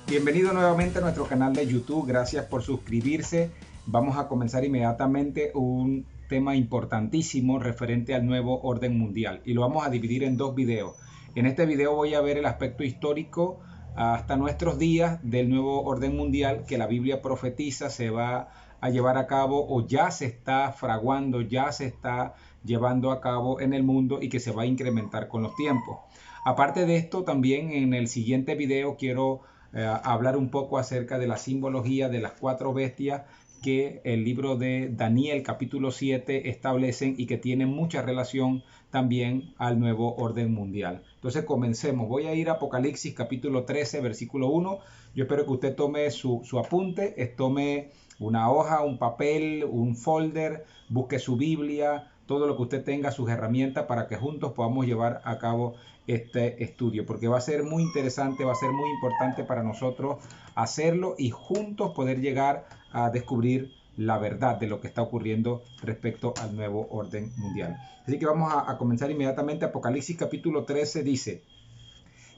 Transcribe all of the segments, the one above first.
Bienvenido nuevamente a nuestro canal de YouTube, gracias por suscribirse. Vamos a comenzar inmediatamente un tema importantísimo referente al nuevo orden mundial y lo vamos a dividir en dos videos. En este video voy a ver el aspecto histórico hasta nuestros días del nuevo orden mundial que la Biblia profetiza se va a llevar a cabo o ya se está fraguando, ya se está llevando a cabo en el mundo y que se va a incrementar con los tiempos. Aparte de esto, también en el siguiente video quiero hablar un poco acerca de la simbología de las cuatro bestias que el libro de Daniel capítulo 7 establecen y que tienen mucha relación también al nuevo orden mundial. Entonces comencemos. Voy a ir a Apocalipsis capítulo 13 versículo 1. Yo espero que usted tome su apunte, tome una hoja, un papel, un folder, busque su Biblia, todo lo que usted tenga, sus herramientas para que juntos podamos llevar a cabo este estudio, porque va a ser muy interesante, va a ser muy importante para nosotros hacerlo y juntos poder llegar a descubrir la verdad de lo que está ocurriendo respecto al nuevo orden mundial. Así que vamos a comenzar inmediatamente. Apocalipsis capítulo 13 dice: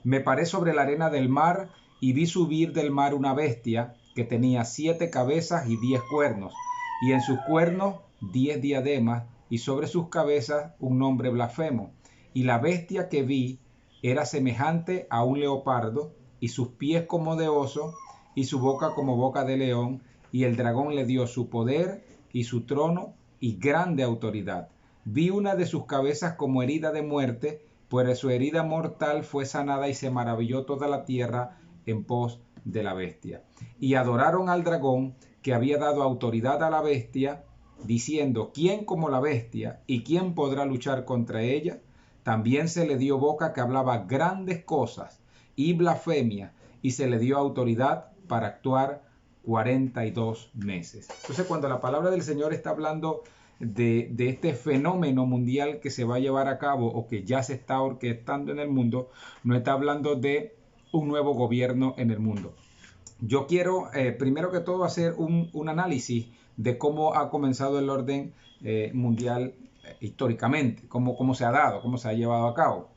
Me paré sobre la arena del mar y vi subir del mar una bestia que tenía 7 cabezas y 10 cuernos, y en sus cuernos 10 diademas, y sobre sus cabezas un nombre blasfemo. Y la bestia que vi era semejante a un leopardo, y sus pies como de oso, y su boca como boca de león, y el dragón le dio su poder y su trono y grande autoridad. Vi una de sus cabezas como herida de muerte, pues su herida mortal fue sanada, y se maravilló toda la tierra en pos de la bestia. Y adoraron al dragón, que había dado autoridad a la bestia, diciendo: ¿quién como la bestia? ¿Y quién podrá luchar contra ella? También se le dio boca que hablaba grandes cosas y blasfemia, y se le dio autoridad para actuar 42 meses. Entonces, cuando la palabra del Señor está hablando de este fenómeno mundial que se va a llevar a cabo o que ya se está orquestando en el mundo, no está hablando de un nuevo gobierno en el mundo. Yo quiero primero que todo hacer un análisis de cómo ha comenzado el orden mundial históricamente, cómo se ha dado, cómo se ha llevado a cabo.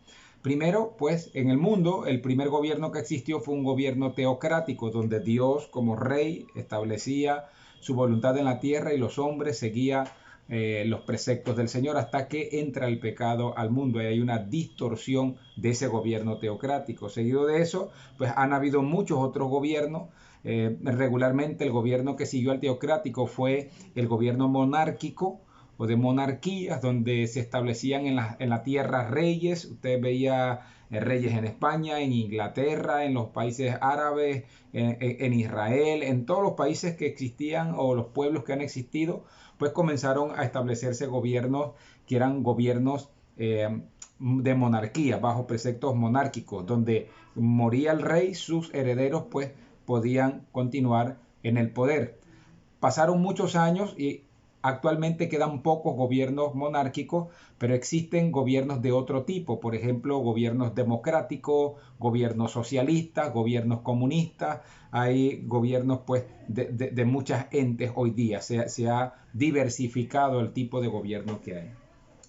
Primero, pues en el mundo el primer gobierno que existió fue un gobierno teocrático, donde Dios como rey establecía su voluntad en la tierra y los hombres seguían los preceptos del Señor hasta que entra el pecado al mundo y hay una distorsión de ese gobierno teocrático. Seguido de eso, pues han habido muchos otros gobiernos. Regularmente el gobierno que siguió al teocrático fue el gobierno monárquico o de monarquías, donde se establecían en la tierra reyes. Usted veía reyes en España, en Inglaterra, en los países árabes, en Israel, en todos los países que existían o los pueblos que han existido, pues comenzaron a establecerse gobiernos que eran gobiernos de monarquía, bajo preceptos monárquicos, donde moría el rey, sus herederos pues podían continuar en el poder. Pasaron muchos años y actualmente quedan pocos gobiernos monárquicos, pero existen gobiernos de otro tipo, por ejemplo, gobiernos democráticos, gobiernos socialistas, gobiernos comunistas. Hay gobiernos pues de muchas entes hoy día. Se ha diversificado el tipo de gobierno que hay.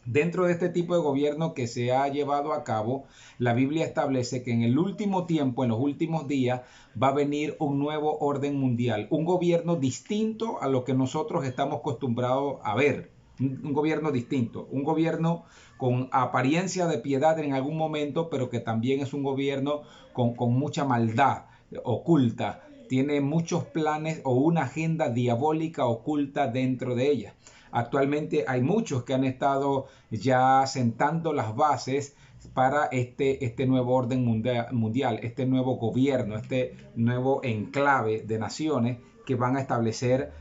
Dentro de este tipo de gobierno que se ha llevado a cabo, la Biblia establece que en el último tiempo, en los últimos días, va a venir un nuevo orden mundial, un gobierno distinto a lo que nosotros estamos acostumbrados a ver, un gobierno distinto, un gobierno con apariencia de piedad en algún momento, pero que también es un gobierno con mucha maldad oculta, tiene muchos planes o una agenda diabólica oculta dentro de ella. Actualmente hay muchos que han estado ya sentando las bases para este nuevo orden mundial, este nuevo gobierno, este nuevo enclave de naciones que van a establecer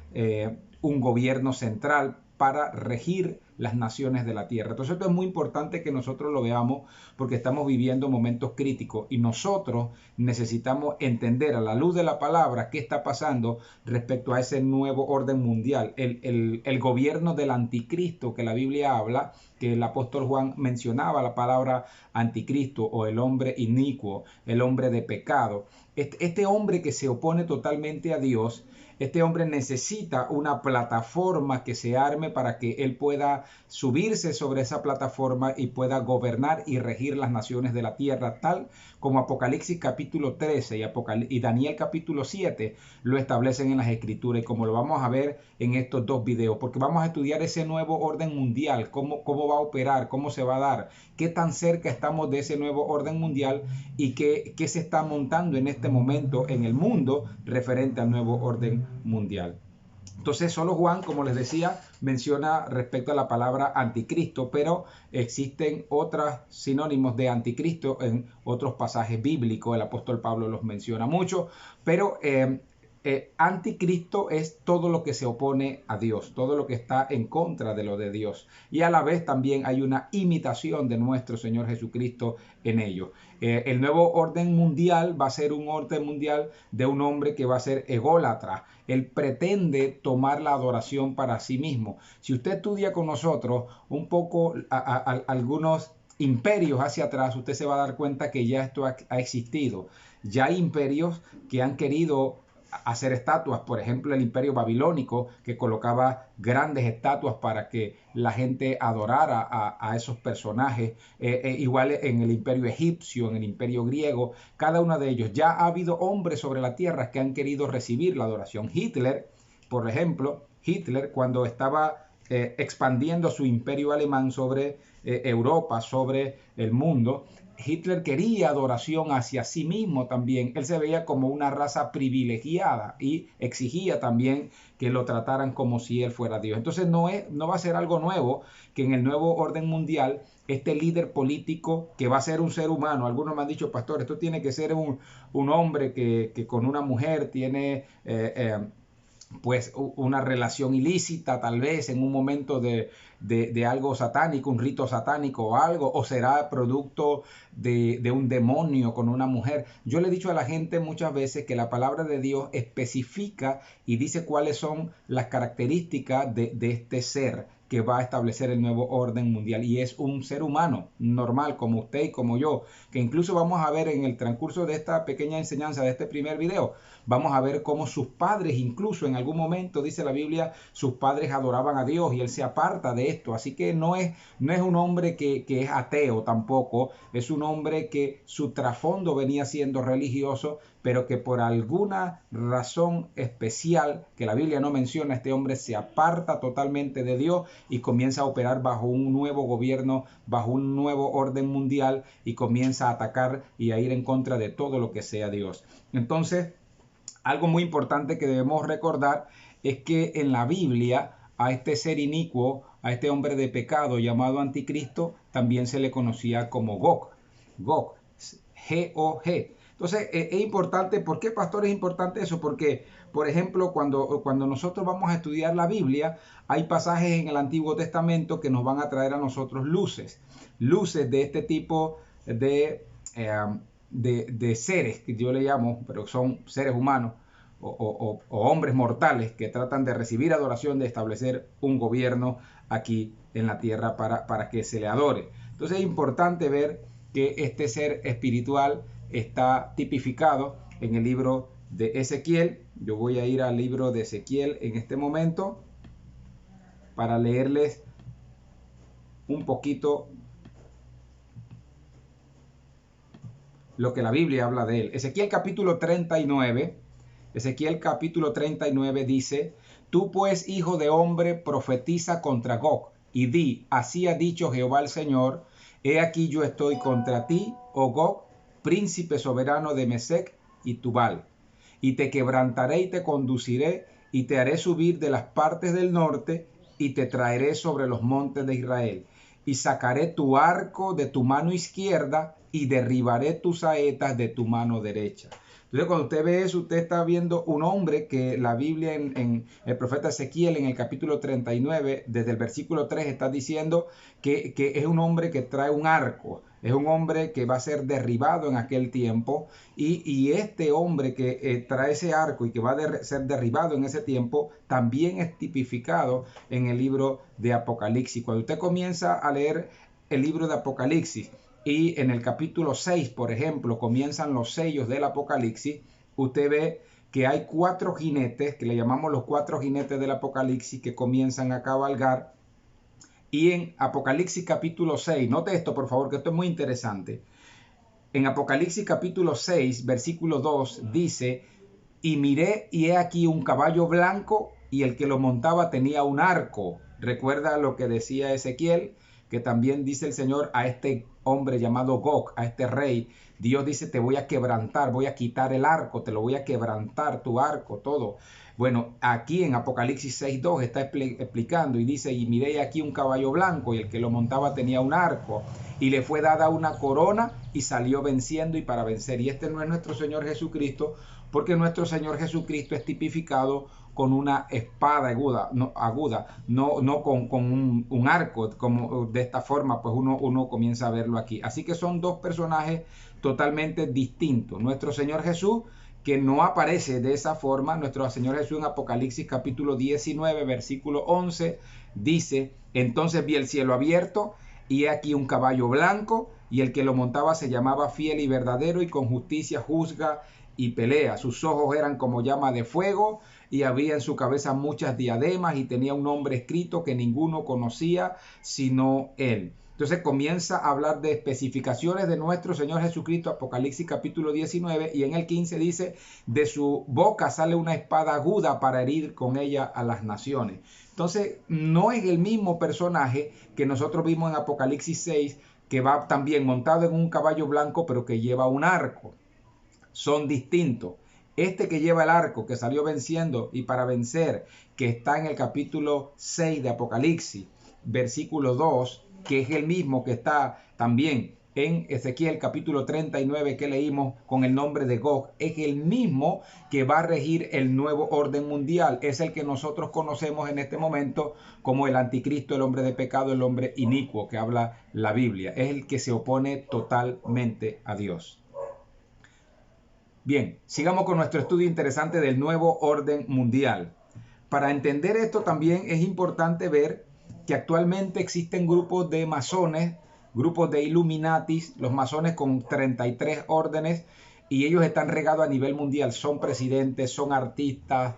un gobierno central para regir las naciones de la tierra. Entonces esto es muy importante que nosotros lo veamos porque estamos viviendo momentos críticos y nosotros necesitamos entender a la luz de la palabra qué está pasando respecto a ese nuevo orden mundial, el gobierno del anticristo que la Biblia habla, que el apóstol Juan mencionaba la palabra anticristo o el hombre inicuo, el hombre de pecado. Este hombre que se opone totalmente a Dios Este hombre necesita una plataforma que se arme para que él pueda subirse sobre esa plataforma y pueda gobernar y regir las naciones de la tierra, tal como Apocalipsis capítulo 13 y Daniel capítulo 7 lo establecen en las escrituras, y como lo vamos a ver en estos dos videos, porque vamos a estudiar ese nuevo orden mundial, cómo va a operar, cómo se va a dar, qué tan cerca estamos de ese nuevo orden mundial y qué se está montando en este momento en el mundo referente al nuevo orden mundial. Entonces, solo Juan, como les decía, menciona respecto a la palabra anticristo, pero existen otros sinónimos de anticristo en otros pasajes bíblicos. El apóstol Pablo los menciona mucho, pero anticristo es todo lo que se opone a Dios, todo lo que está en contra de lo de Dios. Y a la vez también hay una imitación de nuestro Señor Jesucristo en ello. El nuevo orden mundial va a ser un orden mundial de un hombre que va a ser ególatra. Él pretende tomar la adoración para sí mismo. Si usted estudia con nosotros un poco algunos imperios hacia atrás, usted se va a dar cuenta que ya esto ha existido. Ya hay imperios que han querido hacer estatuas, por ejemplo el imperio babilónico, que colocaba grandes estatuas para que la gente adorara a esos personajes, igual en el imperio egipcio, en el imperio griego, cada uno de ellos. Ya ha habido hombres sobre la tierra que han querido recibir la adoración. Hitler, por ejemplo, cuando estaba expandiendo su imperio alemán sobre Europa, sobre el mundo, Hitler quería adoración hacia sí mismo también. Él se veía como una raza privilegiada y exigía también que lo trataran como si él fuera Dios. Entonces no va a ser algo nuevo que en el nuevo orden mundial este líder político, que va a ser un ser humano, algunos me han dicho, pastor, esto tiene que ser un hombre que con una mujer tiene pues una relación ilícita, tal vez en un momento de algo satánico, un rito satánico o algo, o será producto de un demonio con una mujer. Yo le he dicho a la gente muchas veces que la palabra de Dios especifica y dice cuáles son las características de este ser que va a establecer el nuevo orden mundial, y es un ser humano normal como usted y como yo, que incluso vamos a ver en el transcurso de esta pequeña enseñanza de este primer video, vamos a ver cómo sus padres, incluso en algún momento, dice la Biblia, sus padres adoraban a Dios y él se aparta de esto. Así que no es un hombre que es ateo tampoco, es un hombre que su trasfondo venía siendo religioso, pero que por alguna razón especial que la Biblia no menciona, este hombre se aparta totalmente de Dios y comienza a operar bajo un nuevo gobierno, bajo un nuevo orden mundial, y comienza a atacar y a ir en contra de todo lo que sea Dios. Entonces, algo muy importante que debemos recordar es que en la Biblia a este ser inicuo, a este hombre de pecado llamado anticristo, también se le conocía como Gog. Gog, G-O-G. Entonces es importante. ¿Por qué, pastor, es importante eso? Porque, por ejemplo, cuando nosotros vamos a estudiar la Biblia, hay pasajes en el Antiguo Testamento que nos van a traer a nosotros luces de este tipo de seres, que yo le llamo, pero son seres humanos o hombres mortales que tratan de recibir adoración, de establecer un gobierno aquí en la tierra para que se le adore. Entonces es importante ver que este ser espiritual está tipificado en el libro de Ezequiel. Yo voy a ir al libro de Ezequiel en este momento para leerles un poquito lo que la Biblia habla de él. Ezequiel capítulo 39. Ezequiel capítulo 39 dice: Tú pues, hijo de hombre, profetiza contra Gog, y di, así ha dicho Jehová el Señor, he aquí yo estoy contra ti, oh Gog, príncipe soberano de Mesec y Tubal, y te quebrantaré y te conduciré, y te haré subir de las partes del norte, y te traeré sobre los montes de Israel, y sacaré tu arco de tu mano izquierda, y derribaré tus saetas de tu mano derecha. Entonces, cuando usted ve eso, usted está viendo un hombre que la Biblia en el profeta Ezequiel, en el capítulo 39, desde el versículo 3, está diciendo que es un hombre que trae un arco, es un hombre que va a ser derribado en aquel tiempo, y este hombre que trae ese arco y que va a ser derribado en ese tiempo, también es tipificado en el libro de Apocalipsis. Cuando usted comienza a leer el libro de Apocalipsis, y en el capítulo 6, por ejemplo, comienzan los sellos del Apocalipsis, usted ve que hay 4 jinetes, que le llamamos los 4 jinetes del Apocalipsis, que comienzan a cabalgar. Y en Apocalipsis capítulo 6, note esto por favor, que esto es muy interesante. En Apocalipsis capítulo 6, versículo 2, dice: y miré y he aquí un caballo blanco, y el que lo montaba tenía un arco. Recuerda lo que decía Ezequiel, que también dice el Señor a este hombre llamado Gog, a este rey. Dios dice: te voy a quebrantar, voy a quitar el arco, te lo voy a quebrantar, tu arco, todo. Bueno, aquí en Apocalipsis 6.2 está explicando y dice: y miré aquí un caballo blanco, y el que lo montaba tenía un arco, y le fue dada una corona, y salió venciendo y para vencer. Y este no es nuestro Señor Jesucristo, porque nuestro Señor Jesucristo es tipificado con una espada aguda, no con un arco, como de esta forma, pues uno comienza a verlo aquí. Así que son dos personajes totalmente distintos. Nuestro Señor Jesús, que no aparece de esa forma, nuestro Señor Jesús en Apocalipsis capítulo 19, versículo 11, dice: entonces vi el cielo abierto, y he aquí un caballo blanco, y el que lo montaba se llamaba Fiel y Verdadero, y con justicia juzga y pelea. Sus ojos eran como llama de fuego, y había en su cabeza muchas diademas, y tenía un nombre escrito que ninguno conocía sino él. Entonces comienza a hablar de especificaciones de nuestro Señor Jesucristo, Apocalipsis capítulo 19, y en el 15 dice: de su boca sale una espada aguda para herir con ella a las naciones. Entonces no es el mismo personaje que nosotros vimos en Apocalipsis 6, que va también montado en un caballo blanco, pero que lleva un arco. Son distintos. Este que lleva el arco, que salió venciendo y para vencer, que está en el capítulo 6 de Apocalipsis, versículo 2, que es el mismo que está también en Ezequiel capítulo 39 que leímos con el nombre de Gog, es el mismo que va a regir el nuevo orden mundial. Es el que nosotros conocemos en este momento como el anticristo, el hombre de pecado, el hombre inicuo que habla la Biblia. Es el que se opone totalmente a Dios. Bien, sigamos con nuestro estudio interesante del nuevo orden mundial. Para entender esto también es importante ver que actualmente existen grupos de masones, grupos de Illuminatis, los masones con 33 órdenes, y ellos están regados a nivel mundial. Son presidentes, son artistas,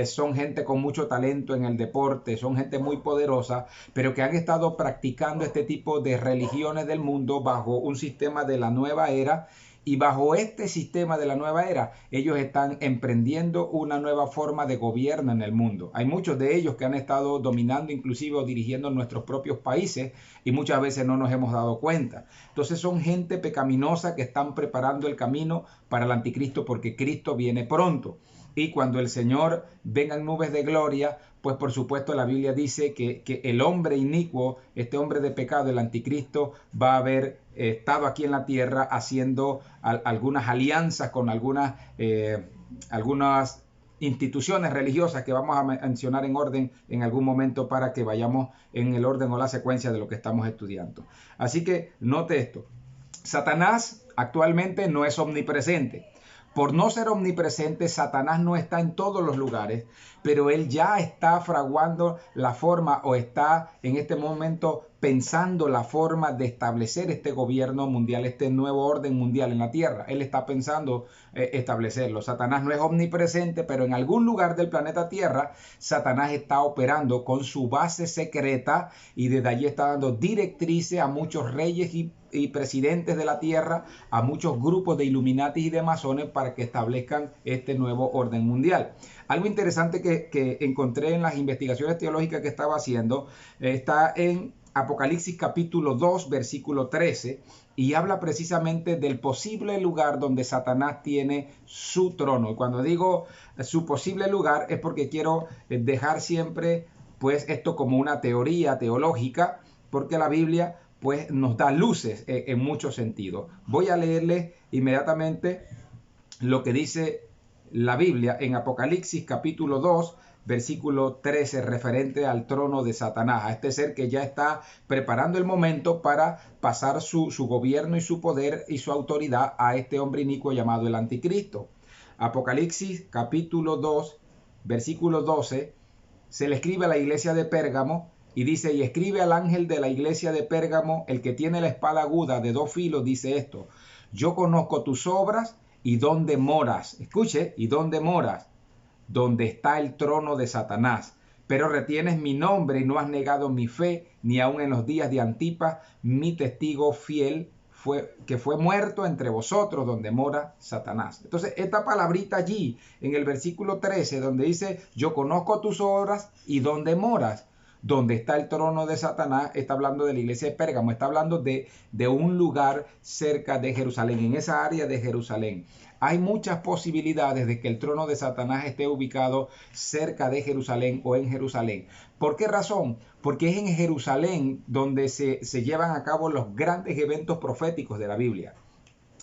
son gente con mucho talento en el deporte, son gente muy poderosa, pero que han estado practicando este tipo de religiones del mundo bajo un sistema de la nueva era. Y bajo este sistema de la nueva era, ellos están emprendiendo una nueva forma de gobierno en el mundo. Hay muchos de ellos que han estado dominando, inclusive o dirigiendo nuestros propios países, y muchas veces no nos hemos dado cuenta. Entonces son gente pecaminosa que están preparando el camino para el anticristo, porque Cristo viene pronto. Y cuando el Señor venga en nubes de gloria, pues por supuesto la Biblia dice que el hombre inicuo, este hombre de pecado, el anticristo, va a haber estado aquí en la tierra haciendo algunas alianzas con algunas instituciones religiosas que vamos a mencionar en orden en algún momento para que vayamos en el orden o la secuencia de lo que estamos estudiando. Así que note esto: Satanás actualmente no es omnipresente. Por no ser omnipresente, Satanás no está en todos los lugares, pero él ya está fraguando la forma, o está en este momento pensando la forma de establecer este gobierno mundial, este nuevo orden mundial en la tierra. Él está pensando establecerlo. Satanás no es omnipresente, pero en algún lugar del planeta Tierra, Satanás está operando con su base secreta, y desde allí está dando directrices a muchos reyes y presidentes de la tierra, a muchos grupos de Illuminati y de masones, para que establezcan este nuevo orden mundial. Algo interesante que encontré en las investigaciones teológicas que estaba haciendo, está en Apocalipsis capítulo 2, versículo 13, y habla precisamente del posible lugar donde Satanás tiene su trono. Y cuando digo su posible lugar, es porque quiero dejar siempre pues esto como una teoría teológica, porque la Biblia pues nos da luces en muchos sentidos. Voy a leerles inmediatamente lo que dice la Biblia en Apocalipsis capítulo 2, versículo 13, referente al trono de Satanás, a este ser que ya está preparando el momento para pasar su gobierno y su poder y su autoridad a este hombre inicuo llamado el anticristo. Apocalipsis capítulo 2, versículo 12, se le escribe a la iglesia de Pérgamo, y dice: y escribe al ángel de la iglesia de Pérgamo, el que tiene la espada aguda de 2 filos, dice esto: yo conozco tus obras, ¿y dónde moras? Escuche, ¿y dónde moras? Donde está el trono de Satanás. Pero retienes mi nombre y no has negado mi fe, ni aun en los días de Antipas, mi testigo fiel, que fue muerto entre vosotros, donde mora Satanás. Entonces, esta palabrita allí, en el versículo 13, donde dice, yo conozco tus obras y dónde moras, donde está el trono de Satanás, está hablando de la iglesia de Pérgamo, está hablando de un lugar cerca de Jerusalén, en esa área de Jerusalén. Hay muchas posibilidades de que el trono de Satanás esté ubicado cerca de Jerusalén o en Jerusalén. ¿Por qué razón? Porque es en Jerusalén donde se llevan a cabo los grandes eventos proféticos de la Biblia.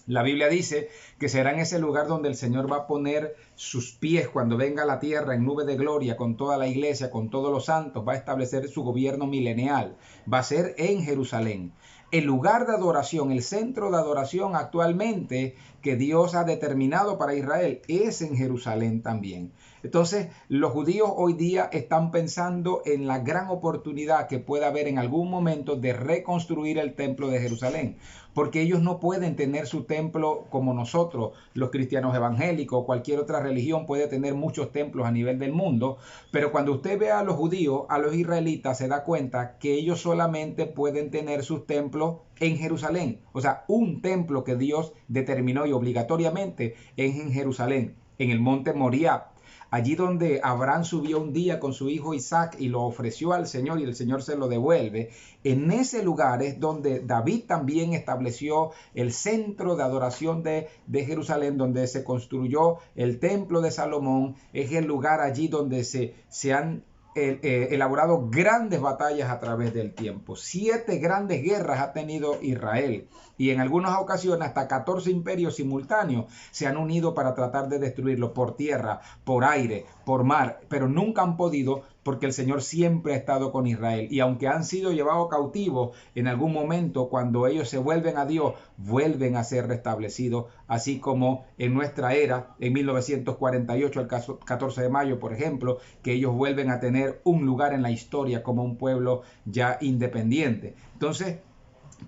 La Biblia dice que será en ese lugar donde el Señor va a poner sus pies cuando venga a la tierra en nube de gloria con toda la iglesia, con todos los santos, va a establecer su gobierno milenial. Va a ser en Jerusalén. El lugar de adoración, el centro de adoración actualmente que Dios ha determinado para Israel es en Jerusalén también. Entonces, los judíos hoy día están pensando en la gran oportunidad que pueda haber en algún momento de reconstruir el templo de Jerusalén, porque ellos no pueden tener su templo como nosotros, los cristianos evangélicos, cualquier otra religión puede tener muchos templos a nivel del mundo, pero cuando usted ve a los judíos, a los israelitas, se da cuenta que ellos solamente pueden tener sus templos en Jerusalén. O sea, un templo que Dios determinó y obligatoriamente es en Jerusalén, en el monte Moriah. Allí donde Abraham subió un día con su hijo Isaac y lo ofreció al Señor y el Señor se lo devuelve. En ese lugar es donde David también estableció el centro de adoración de Jerusalén, donde se construyó el templo de Salomón. Es el lugar allí donde se han elaborado grandes batallas a través del tiempo. 7 grandes guerras ha tenido Israel y en algunas ocasiones hasta 14 imperios simultáneos se han unido para tratar de destruirlo por tierra, por aire, por mar, pero nunca han podido porque el Señor siempre ha estado con Israel. Y aunque han sido llevados cautivos, en algún momento cuando ellos se vuelven a Dios, vuelven a ser restablecidos, así como en nuestra era, en 1948, el 14 de mayo, por ejemplo, que ellos vuelven a tener un lugar en la historia como un pueblo ya independiente. Entonces,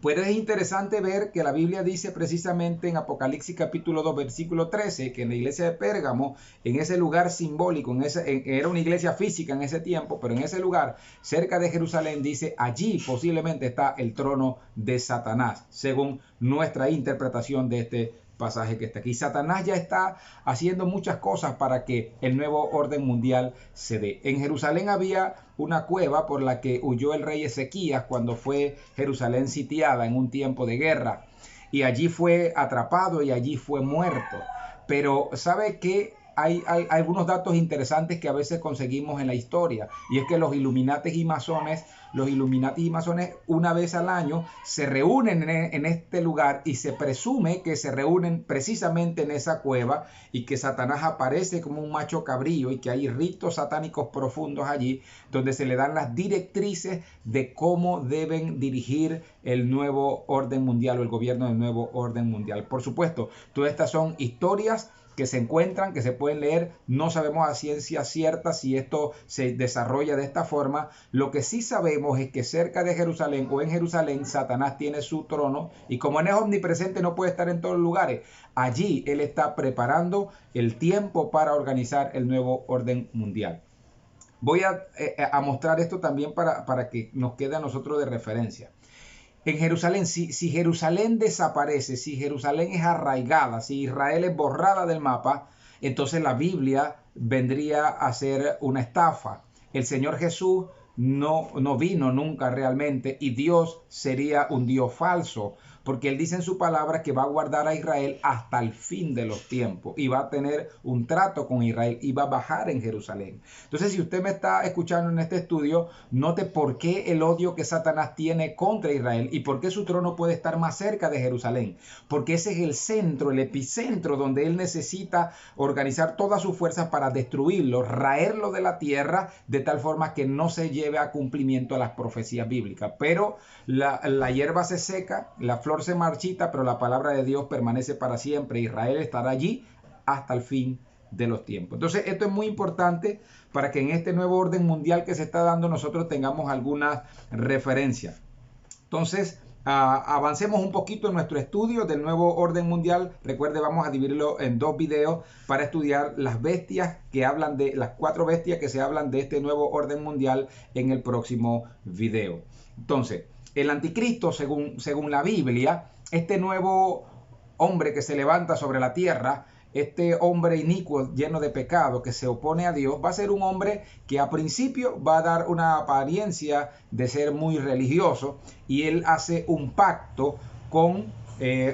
pues es interesante ver que la Biblia dice precisamente en Apocalipsis capítulo 2 versículo 13 que en la iglesia de Pérgamo, en ese lugar simbólico, era una iglesia física en ese tiempo, pero en ese lugar cerca de Jerusalén dice allí posiblemente está el trono de Satanás, según nuestra interpretación de este pasaje que está aquí. Satanás ya está haciendo muchas cosas para que el nuevo orden mundial se dé. En Jerusalén había una cueva por la que huyó el rey Ezequías cuando fue Jerusalén sitiada en un tiempo de guerra. Y allí fue atrapado y allí fue muerto. Pero ¿sabe qué? Hay algunos datos interesantes que a veces conseguimos en la historia. Y es que los Illuminati y masones una vez al año se reúnen en este lugar y se presume que se reúnen precisamente en esa cueva y que Satanás aparece como un macho cabrío y que hay ritos satánicos profundos allí donde se le dan las directrices de cómo deben dirigir el nuevo orden mundial o el gobierno del nuevo orden mundial. Por supuesto, todas estas son historias que se encuentran, que se pueden leer. No sabemos a ciencia cierta si esto se desarrolla de esta forma. Lo que sí sabemos es que cerca de Jerusalén o en Jerusalén Satanás tiene su trono y como él es omnipresente no puede estar en todos los lugares. Allí él está preparando el tiempo para organizar el nuevo orden mundial. Voy a mostrar esto también para que nos quede a nosotros de referencia. En Jerusalén, si Jerusalén desaparece, si Jerusalén es arraigada, si Israel es borrada del mapa, entonces la Biblia vendría a ser una estafa. El Señor Jesús no vino nunca realmente y Dios sería un Dios falso, porque Él dice en su palabra que va a guardar a Israel hasta el fin de los tiempos y va a tener un trato con Israel y va a bajar en Jerusalén. Entonces, si usted me está escuchando en este estudio, note por qué el odio que Satanás tiene contra Israel y por qué su trono puede estar más cerca de Jerusalén, porque ese es el centro, el epicentro donde Él necesita organizar todas sus fuerzas para destruirlo, raerlo de la tierra de tal forma que no se lleve a cumplimiento a las profecías bíblicas. Pero la hierba se seca, la flor se marchita, pero la palabra de Dios permanece para siempre. Israel estará allí hasta el fin de los tiempos. Entonces, esto es muy importante para que en este nuevo orden mundial que se está dando nosotros tengamos algunas referencias. Entonces, avancemos un poquito en nuestro estudio del nuevo orden mundial. Recuerde, vamos a dividirlo en dos videos para estudiar las bestias que hablan de las 4 bestias que se hablan de este nuevo orden mundial en el próximo video. Entonces, el anticristo, según la Biblia, este nuevo hombre que se levanta sobre la tierra, este hombre inicuo lleno de pecado que se opone a Dios, va a ser un hombre que a principio va a dar una apariencia de ser muy religioso, y él hace un pacto con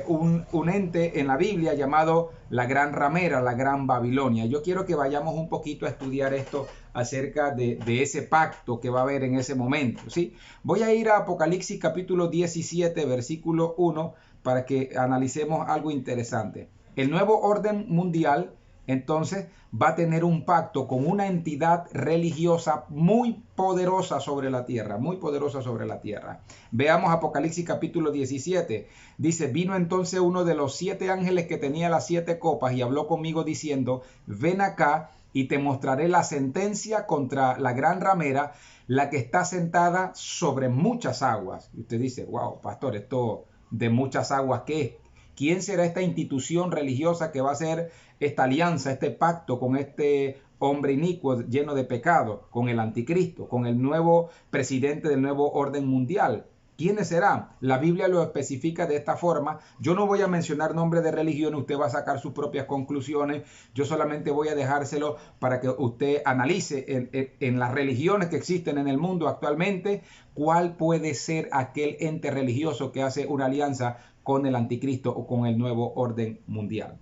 un ente en la Biblia llamado la gran ramera, la gran Babilonia. Yo quiero que vayamos un poquito a estudiar esto acerca de ese pacto que va a haber en ese momento, ¿sí? Voy a ir a Apocalipsis capítulo 17, versículo 1, para que analicemos algo interesante. El nuevo orden mundial, entonces, va a tener un pacto con una entidad religiosa muy poderosa sobre la tierra, muy poderosa sobre la tierra. Veamos Apocalipsis capítulo 17. Dice: vino entonces uno de los 7 ángeles que tenía las 7 copas y habló conmigo diciendo: ven acá y te mostraré la sentencia contra la gran ramera, la que está sentada sobre muchas aguas. Y usted dice: wow, pastor, esto de muchas aguas, ¿qué es? ¿Quién será esta institución religiosa que va a hacer esta alianza, este pacto con este hombre inicuo lleno de pecado, con el anticristo, con el nuevo presidente del nuevo orden mundial? ¿Quiénes serán? La Biblia lo especifica de esta forma. Yo no voy a mencionar nombres de religiones, usted va a sacar sus propias conclusiones. Yo solamente voy a dejárselo para que usted analice en las religiones que existen en el mundo actualmente, cuál puede ser aquel ente religioso que hace una alianza con el anticristo o con el nuevo orden mundial.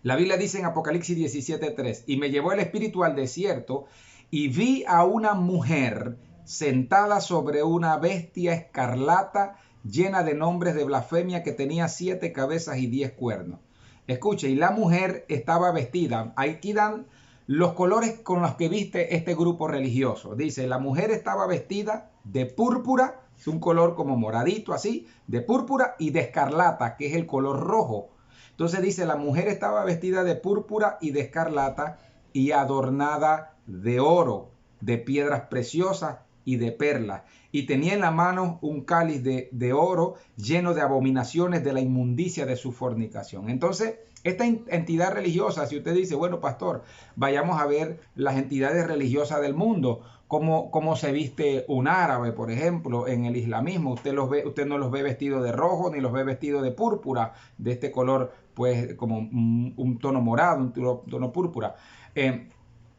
La Biblia dice en Apocalipsis 17:3: y me llevó el espíritu al desierto y vi a una mujer sentada sobre una bestia escarlata llena de nombres de blasfemia, que tenía 7 cabezas y 10 cuernos. Escuche, y la mujer estaba vestida, aquí dan los colores con los que viste este grupo religioso. Dice: la mujer estaba vestida de púrpura, es un color como moradito así, de púrpura, y de escarlata, que es el color rojo. Entonces dice: la mujer estaba vestida de púrpura y de escarlata y adornada de oro, de piedras preciosas y de perlas, y tenía en la mano un cáliz de oro lleno de abominaciones de la inmundicia de su fornicación. Entonces, esta entidad religiosa, si usted dice: bueno, pastor, vayamos a ver las entidades religiosas del mundo, cómo se viste un árabe, por ejemplo, en el islamismo. Usted no los ve vestidos de rojo, ni los ve vestidos de púrpura, de este color, pues como un tono morado, un tono púrpura.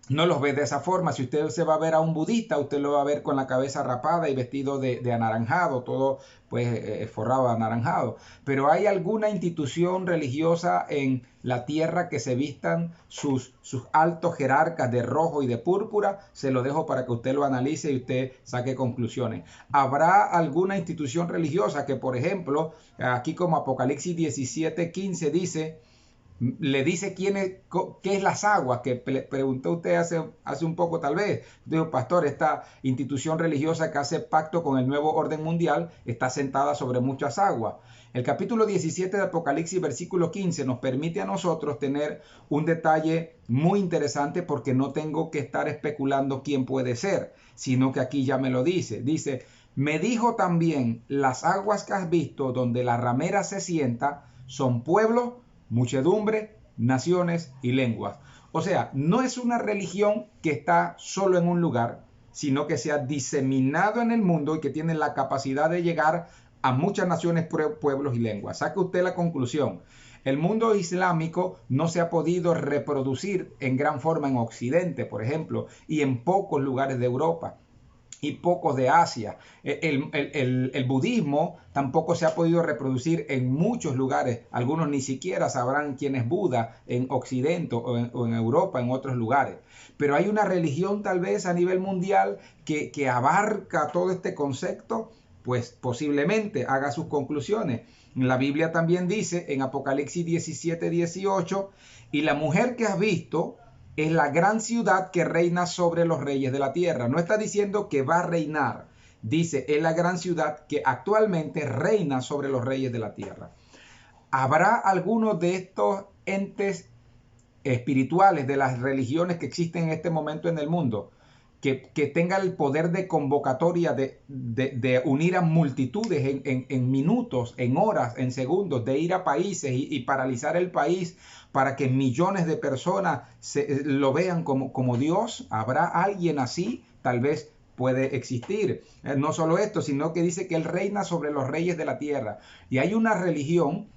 No los ve de esa forma. Si usted se va a ver a un budista, usted lo va a ver con la cabeza rapada y vestido de anaranjado, todo pues forrado de anaranjado. Pero ¿hay alguna institución religiosa en la tierra que se vistan sus altos jerarcas de rojo y de púrpura? Se lo dejo para que usted lo analice y usted saque conclusiones. ¿Habrá alguna institución religiosa que, por ejemplo, aquí como Apocalipsis 17:15 dice, le dice qué es las aguas, que preguntó usted hace un poco tal vez? Dijo: pastor, esta institución religiosa que hace pacto con el nuevo orden mundial está sentada sobre muchas aguas. El capítulo 17 de Apocalipsis, versículo 15, nos permite a nosotros tener un detalle muy interesante, porque no tengo que estar especulando quién puede ser, sino que aquí ya me lo dice. Dice: me dijo también: las aguas que has visto donde la ramera se sienta son pueblos, muchedumbre, naciones y lenguas. O sea, no es una religión que está solo en un lugar, sino que se ha diseminado en el mundo y que tiene la capacidad de llegar a muchas naciones, pueblos y lenguas. Saque usted la conclusión. El mundo islámico no se ha podido reproducir en gran forma en Occidente, por ejemplo, y en pocos lugares de Europa y pocos de Asia. El budismo tampoco se ha podido reproducir en muchos lugares. Algunos ni siquiera sabrán quién es Buda en Occidente o en Europa, en otros lugares. Pero hay una religión tal vez a nivel mundial que abarca todo este concepto. Pues posiblemente haga sus conclusiones. La Biblia también dice en Apocalipsis 17:18: y la mujer que has visto es la gran ciudad que reina sobre los reyes de la tierra. No está diciendo que va a reinar. Dice: es la gran ciudad que actualmente reina sobre los reyes de la tierra. ¿Habrá alguno de estos entes espirituales de las religiones que existen en este momento en el mundo que tenga el poder de convocatoria de unir a multitudes en minutos, en horas, en segundos, de ir a países y paralizar el país para que millones de personas lo vean como Dios. ¿Habrá alguien así? Tal vez puede existir. No solo esto, sino que dice que Él reina sobre los reyes de la tierra. Y hay una religión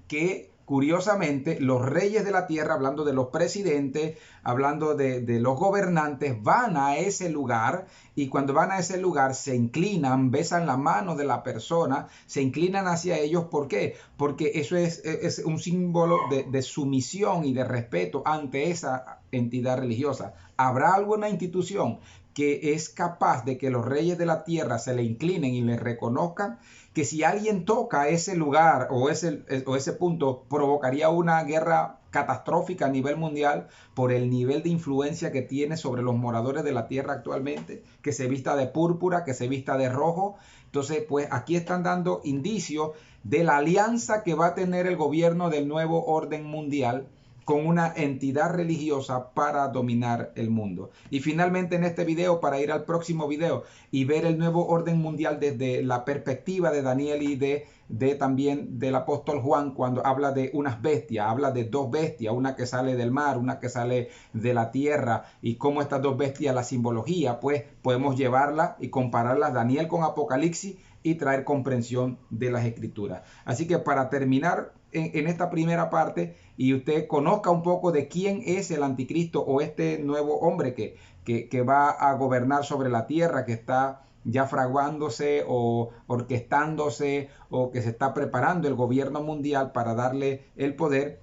que curiosamente los reyes de la tierra, hablando de los presidentes, hablando de los gobernantes, van a ese lugar y cuando van a ese lugar se inclinan, besan la mano de la persona, se inclinan hacia ellos. ¿Por qué? Porque eso es un símbolo de sumisión y de respeto ante esa entidad religiosa. ¿Habrá alguna institución que es capaz de que los reyes de la tierra se le inclinen y le reconozcan? Que si alguien toca ese lugar o ese punto, provocaría una guerra catastrófica a nivel mundial por el nivel de influencia que tiene sobre los moradores de la tierra actualmente, que se vista de púrpura, que se vista de rojo. Entonces, pues aquí están dando indicios de la alianza que va a tener el gobierno del nuevo orden mundial con una entidad religiosa para dominar el mundo. Y finalmente en este video, para ir al próximo video y ver el nuevo orden mundial desde la perspectiva de Daniel y de también del apóstol Juan, cuando habla de unas bestias, habla de dos bestias, una que sale del mar, una que sale de la tierra, y cómo estas dos bestias, la simbología, pues podemos llevarla y compararla Daniel con Apocalipsis y traer comprensión de las escrituras. Así que para terminar en esta primera parte y usted conozca un poco de quién es el anticristo o este nuevo hombre que va a gobernar sobre la tierra, que está ya fraguándose o orquestándose o que se está preparando el gobierno mundial para darle el poder.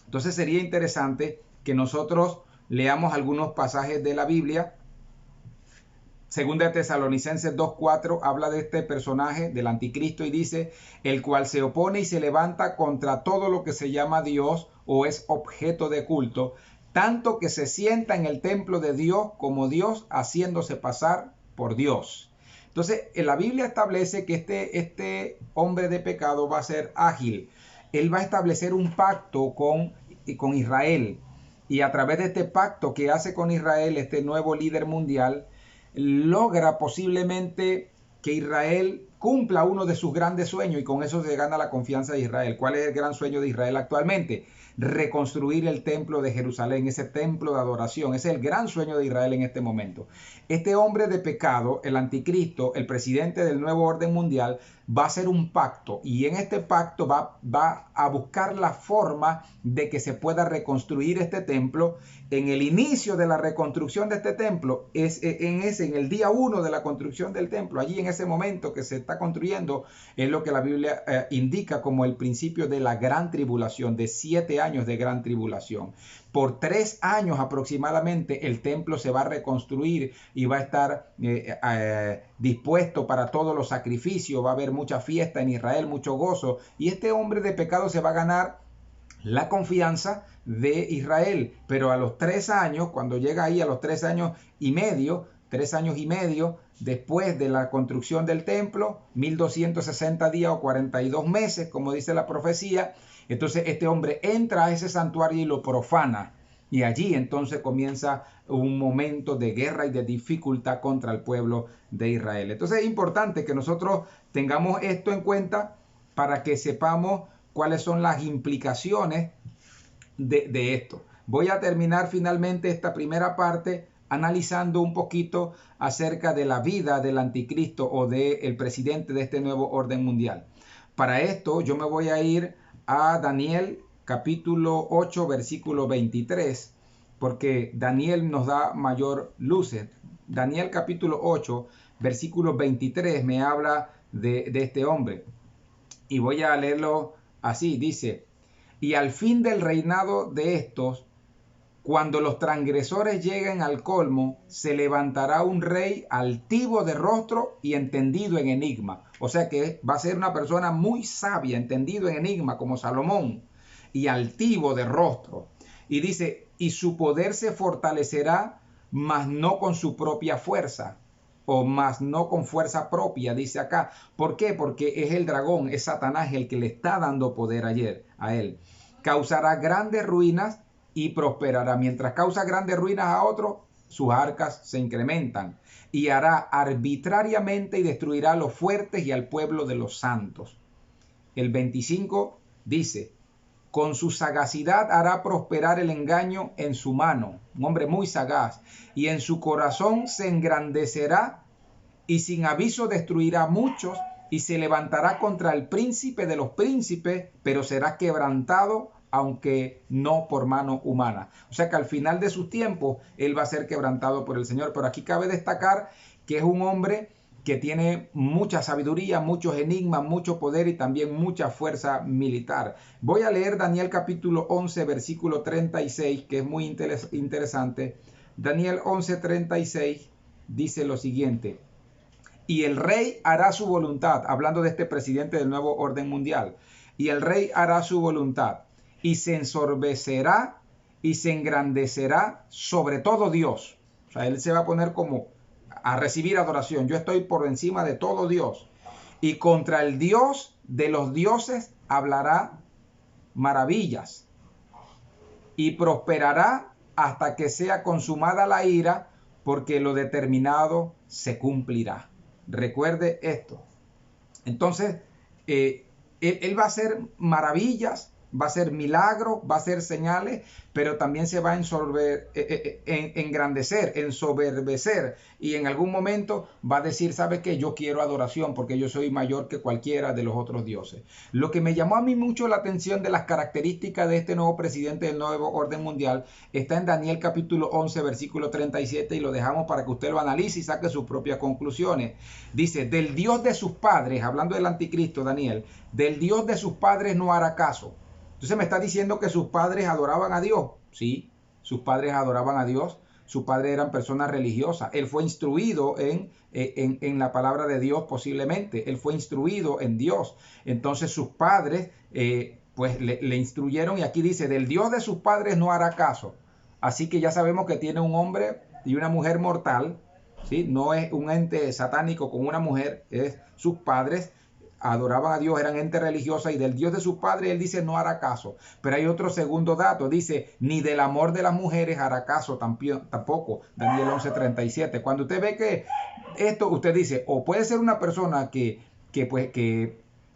Entonces sería interesante que nosotros leamos algunos pasajes de la Biblia. Segunda de Tesalonicenses 2:4 habla de este personaje, del anticristo, y dice: el cual se opone y se levanta contra todo lo que se llama Dios o es objeto de culto, tanto que se sienta en el templo de Dios como Dios, haciéndose pasar por Dios. Entonces, en la Biblia establece que este hombre de pecado va a ser ágil. Él va a establecer un pacto con Israel. Y a través de este pacto que hace con Israel, este nuevo líder mundial, logra posiblemente que Israel cumpla uno de sus grandes sueños, y con eso se gana la confianza de Israel. ¿Cuál es el gran sueño de Israel actualmente? Reconstruir el templo de Jerusalén, ese templo de adoración. Ese es el gran sueño de Israel en este momento. Este hombre de pecado, el anticristo, el presidente del nuevo orden mundial, va a hacer un pacto, y en este pacto va a buscar la forma de que se pueda reconstruir este templo. En el inicio de la reconstrucción de este templo, en el día 1 de la construcción del templo, allí en ese momento que se está construyendo, es lo que la Biblia indica como el principio de la gran tribulación, de 7 años de gran tribulación. Por 3 años aproximadamente el templo se va a reconstruir y va a estar dispuesto para todos los sacrificios. Va a haber mucha fiesta en Israel, mucho gozo, y este hombre de pecado se va a ganar la confianza de Israel. Pero a los 3 años, cuando llega ahí a los 3 años y medio, 3 años y medio después de la construcción del templo, 1260 días o 42 meses, como dice la profecía, entonces este hombre entra a ese santuario y lo profana. Y allí entonces comienza un momento de guerra y de dificultad contra el pueblo de Israel. Entonces es importante que nosotros tengamos esto en cuenta para que sepamos cuáles son las implicaciones de esto. Voy a terminar finalmente esta primera parte analizando un poquito acerca de la vida del anticristo o del presidente de este nuevo orden mundial. Para esto yo me voy a ir a Daniel capítulo 8 versículo 23, porque Daniel nos da mayor luces. Daniel capítulo 8 versículo 23 me habla de este hombre, y voy a leerlo así. Dice: y al fin del reinado de estos, cuando los transgresores lleguen al colmo, se levantará un rey altivo de rostro y entendido en enigma. O sea que va a ser una persona muy sabia, entendido en enigma, como Salomón, y altivo de rostro. Y dice: y su poder se fortalecerá, mas no con su propia fuerza, o más no con fuerza propia, dice acá. ¿Por qué? Porque es el dragón, es Satanás el que le está dando poder a él. Causará grandes ruinas y prosperará. Mientras causa grandes ruinas a otro, sus arcas se incrementan, y hará arbitrariamente y destruirá a los fuertes y al pueblo de los santos. El 25 dice, con su sagacidad hará prosperar el engaño en su mano, un hombre muy sagaz, y en su corazón se engrandecerá y sin aviso destruirá a muchos y se levantará contra el príncipe de los príncipes, pero será quebrantado, aunque no por mano humana. O sea que al final de sus tiempos, él va a ser quebrantado por el Señor. Pero aquí cabe destacar que es un hombre que tiene mucha sabiduría, muchos enigmas, mucho poder y también mucha fuerza militar. Voy a leer Daniel capítulo 11, versículo 36, que es muy interesante. Daniel 11, 36 dice lo siguiente: y el rey hará su voluntad, hablando de este presidente del nuevo orden mundial, y el rey hará su voluntad, y se ensorbecerá y se engrandecerá sobre todo Dios. O sea, él se va a poner como a recibir adoración. Yo estoy por encima de todo Dios. Y contra el Dios de los dioses hablará maravillas. Y prosperará hasta que sea consumada la ira, porque lo determinado se cumplirá. Recuerde esto. Entonces, él va a hacer maravillas, va a hacer milagros, va a hacer señales, pero también se va a engrandecer, ensoberbecer, y en algún momento va a decir, ¿sabe qué? Yo quiero adoración porque yo soy mayor que cualquiera de los otros dioses. Lo que me llamó a mí mucho la atención de las características de este nuevo presidente del nuevo orden mundial está en Daniel capítulo 11, versículo 37, y lo dejamos para que usted lo analice y saque sus propias conclusiones. Dice, del Dios de sus padres, hablando del anticristo Daniel, del Dios de sus padres no hará caso. Entonces me está diciendo que sus padres adoraban a Dios. Sí, sus padres adoraban a Dios. Sus padres eran personas religiosas. Él fue instruido en la palabra de Dios posiblemente. Él fue instruido en Dios. Entonces sus padres pues le instruyeron, y aquí dice, del Dios de sus padres no hará caso. Así que ya sabemos que tiene un hombre y una mujer mortal. ¿Sí? No es un ente satánico con una mujer, es sus padres. Adoraban a Dios, eran ente religiosa, y del Dios de sus padres él dice no hará caso. Pero hay otro segundo dato, dice ni del amor de las mujeres hará caso tampoco. Daniel 11:37. Cuando usted ve que esto, usted dice, o puede ser una persona que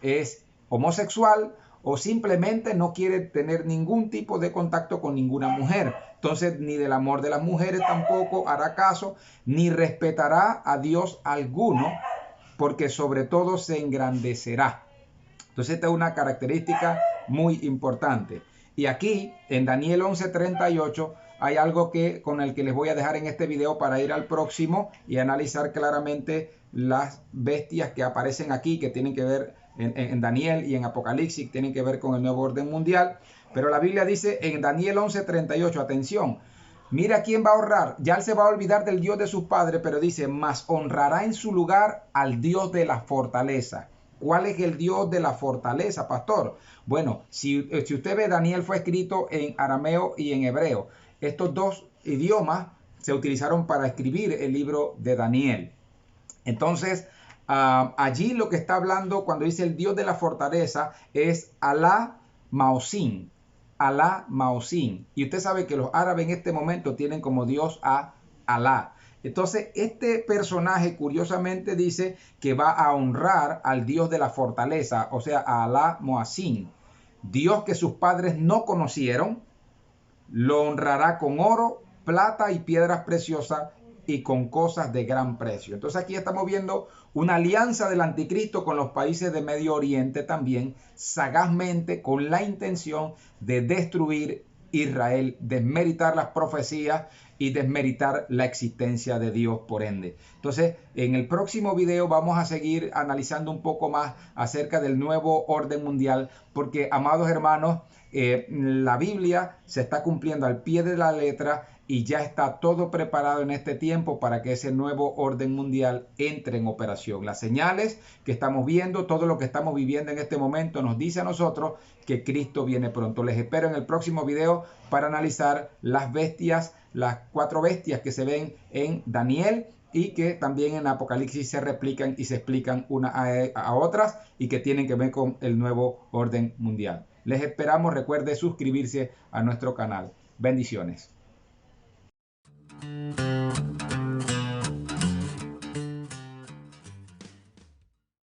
es homosexual, o simplemente no quiere tener ningún tipo de contacto con ninguna mujer. Entonces ni del amor de las mujeres tampoco hará caso, ni respetará a Dios alguno, porque sobre todo se engrandecerá. Entonces esta es una característica muy importante. Y aquí en Daniel 11:38 hay algo con el que les voy a dejar en este video para ir al próximo y analizar claramente las bestias que aparecen aquí, que tienen que ver en Daniel y en Apocalipsis, tienen que ver con el nuevo orden mundial. Pero la Biblia dice en Daniel 11:38, atención, mira quién va a honrar. Ya él se va a olvidar del Dios de sus padres, pero dice, mas honrará en su lugar al Dios de la fortaleza. ¿Cuál es el Dios de la fortaleza, pastor? Bueno, si usted ve, Daniel fue escrito en arameo y en hebreo. Estos dos idiomas se utilizaron para escribir el libro de Daniel. Entonces, allí lo que está hablando cuando dice el Dios de la fortaleza es Alá Maosin. Alá Maosin. Y usted sabe que los árabes en este momento tienen como Dios a Alá. Entonces, este personaje curiosamente dice que va a honrar al Dios de la fortaleza, o sea, a Alá Moasin. Dios que sus padres no conocieron, lo honrará con oro, plata y piedras preciosas y con cosas de gran precio. Entonces aquí estamos viendo una alianza del anticristo con los países de Medio Oriente también, sagazmente con la intención de destruir Israel, desmeritar las profecías y desmeritar la existencia de Dios por ende. Entonces, en el próximo video vamos a seguir analizando un poco más acerca del nuevo orden mundial, porque, amados hermanos, la Biblia se está cumpliendo al pie de la letra y ya está todo preparado en este tiempo para que ese nuevo orden mundial entre en operación. Las señales que estamos viendo, todo lo que estamos viviendo en este momento nos dice a nosotros que Cristo viene pronto. Les espero en el próximo video para analizar las bestias, las 4 bestias que se ven en Daniel y que también en Apocalipsis se replican y se explican una a otras y que tienen que ver con el nuevo orden mundial. Les esperamos, recuerde suscribirse a nuestro canal. Bendiciones.